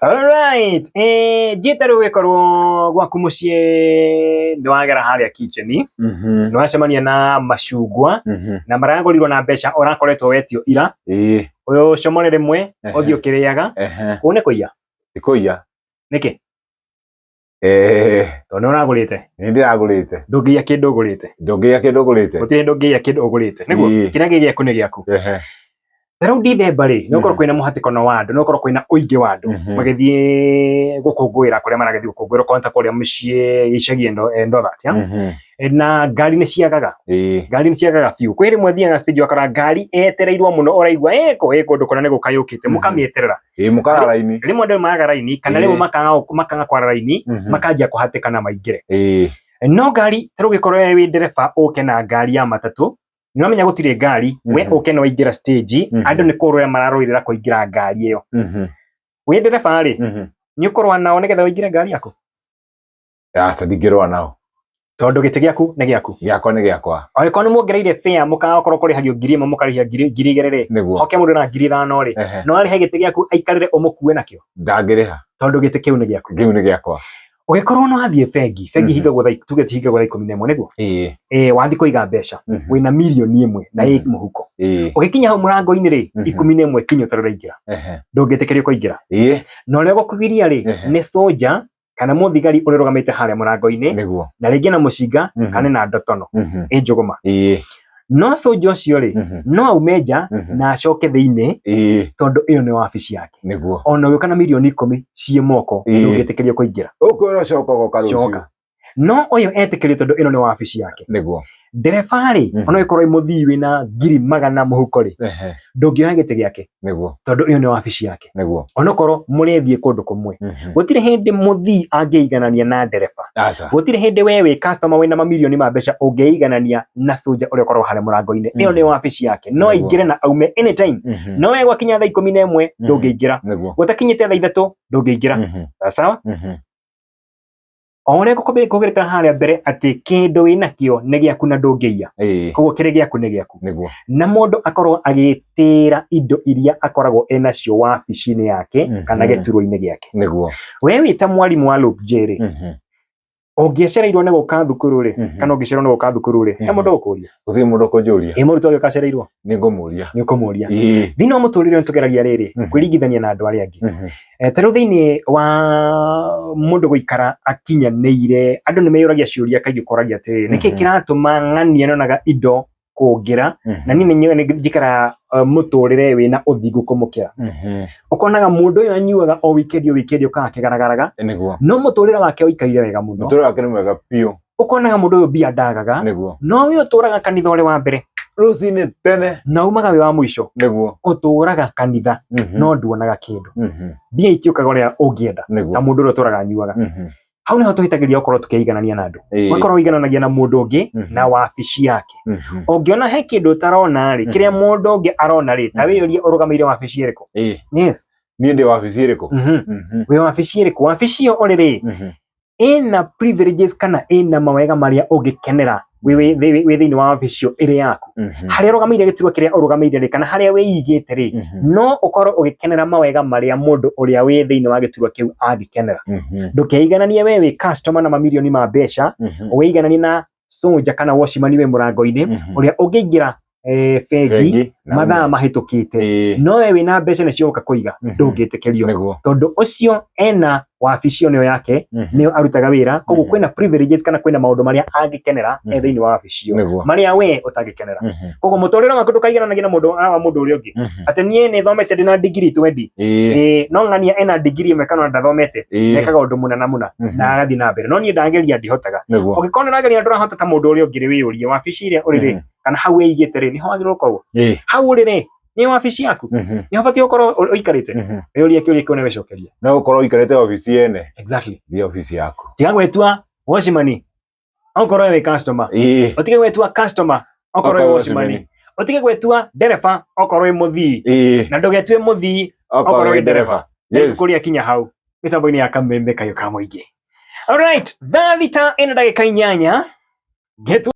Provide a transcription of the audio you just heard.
Alright, jitaru gekorwo gwaku mucii niwagera haria kitchen niwacemania na macungwa na maragorirwo na mbeca orakoretwo wetio ira uyu comore rimwe uthio kiriaga u ni kuiya ikuiya niki to nuragurite ndiragurite ndungiya kindu ugurite gutire ndungiya kindu ugurite niguo kiria gigiaku ni giaku Tarau Dithemba ri no korwo kwina muhatikono wa andu no korwo kwina uingi wa andu magithie gukungwira kuria maragithie gukungwira konta kuria mucii gicagi Endothat na ngari ni ciagaga fiu kwiri mwethiaga stage wakora ngari etereirwo muno oraigwa kundu kona ni gukayukite mukamieterera mukara raini rimwe ndio maaga raini kana rimwe makanga kwa raini makanjia kuhatikana maingire no ngari tarau gikorwo wi ndereba uke na ngari ya matatu Nimamenya gutire ngari we uke no ingira stage andu ni kurora mararoirira kuingira ngari iyo we ndereba ri ni ukorwa nao nigetha uingire ngari yako ya sadigirwa nao tondu giti giaku ni giaku ni giakwa oiko ni muongereire fare mukakorwo kuri hagio 1,000 mukarihia 2,000 ri hoke mundu na 5,000 ri no ari he giti giaku aikarire umukue nakio ndangiriha tondu giti kiu ni giakwa ugikorwo no hathie bengi hingagwo tuge hingagwo 11 niguo wathi kuiga mbeca wina milioni 1 na muhuko ugikinya hau murango-ini ri 11 kinyo taruraingira ndungitikirio kuingira no ria gukugiria ri ni soja kana muthigari urirugamite haria murango-ini na ringi na mucinga kana na ndotono njuguma no soja ucio ri no aumeja na acoke thiini tondu iyo ni wabici yake ona uyo kana milioni 10 cie moko ndungitikirio kuingira ukora coka no uyo etikirio tondu ino ni wabici yake ndereba ri ona ikorwo muthii wina 100,000 muhuko ri ndungioya giti giake tondu iyo ni wabici yake ona korwo murethie kundu kumwe gutire hindi muthii angeiganania na ndereba gutire hindi wewe customer wina mamilioni ma mbeca ungeiganania na soja uri korwo hare murango-ini iyo ni wabici yake no ingire na aume anytime no we gwakinya thaa 11 ndungiingira gutakinyite thaa 3 ndungiingira sawa Ona kugirita haria mbere ati kindu winakio ni giaku na ndungiya koguo kiri giaku ni giaku na mundu akorwo agitira indo iria akoragwo enacio wabici-ini yake kana geturwo-ini giake we wita mwarimu wa Luke Jerry ungicereirwo ni guka thukuru ri kana ungicereirwo ni guka thukuru ri he mundu ukuria uthii mundu kunjuria murutu agikacereirwo ni ngumuria thini wa muturire ntugeragia riri kwiringithania na andu aria angi tarau thiini wa mundu guikara akinyaneire andu ni meyuragia ciuria kaigi koragia ati niki kiratuma ng'ania nonaga indo kungira na ni njikara muturire wina uthingu kumukira ukonaga mundu uyu anyuaga o weekend kana kigaragaraga no muturire wake uikarire wega muno muturire wake ni mwega piu ukonaga mundu uyu bia ndagaga no uyu uturaga kanitha uri wa mbere rucini tene na umaga wi wa mwisho uturaga kanitha no nduonaga kindu bia itiukaga uria ungienda ta mundu uyu uturaga anyuaga hau niho tuhitagiria okorwo tukiiganania na andu wakorwo igananagia na mundu ungi na wabici yake ungiona he kindu tarona ri kiria mundu ungi arona ri ta wiyurie urugameire wabici iriku yes ni ndi wabici iriku we wabici iriku wabici yo uri ri ina privileges kana ina mawega maria ungikenera we thiini wa wabici yo iri yaku haria urugameire gitugo kiria urugameire ri kana haria wiigite ri no ukorwo ugikenera mawega maria mundu uria wi thiini wa gitugo kiu agikenera ndukeigananie we wi customer na mamilioni ma mbeca uigananie na soja kana washimani we murango-ini uria ungiingira bengi mathaa mahitukite no we wina mbeca ni cioka kuiga ndungitikirio tondu ucio ena wabici yo yake niyo arutaga wira koguo kwina privileges kana kwina maundu maria angikenera thiini wa wabici yo maria we utagikenera koguo muturire waku ndukaigananagia na mundu uria ungi ati nie ni thomete ndina degree 20 no ng'ania ena degree imwe kana ndathomete nekaga undu muna na agathi na mbere no nie ndageria ndihotaga ugikorwo ndageria ndurahota ta mundu uria ungi wiyurie wabici iria uri ri kana hau weigite ri niho wagirwo korwo hau uri ri ni wabici yaku ni hobati ukorwo uikarite wiyurie kiuria kiu ni wicokeria no ukorwo uikarite wabici yene exactly ni wabici yaku tiga gwetua washimani okorwo we customer utige gwetua customer okorwo we washimani utige gwetua ndereba okorwo we muthii na ndugetue muthii okorwo we ndereba kuria kinya hau mitambo-ini ya Kameme kayo ka muingi. Alright, thaa thita ina ndagika 8 getu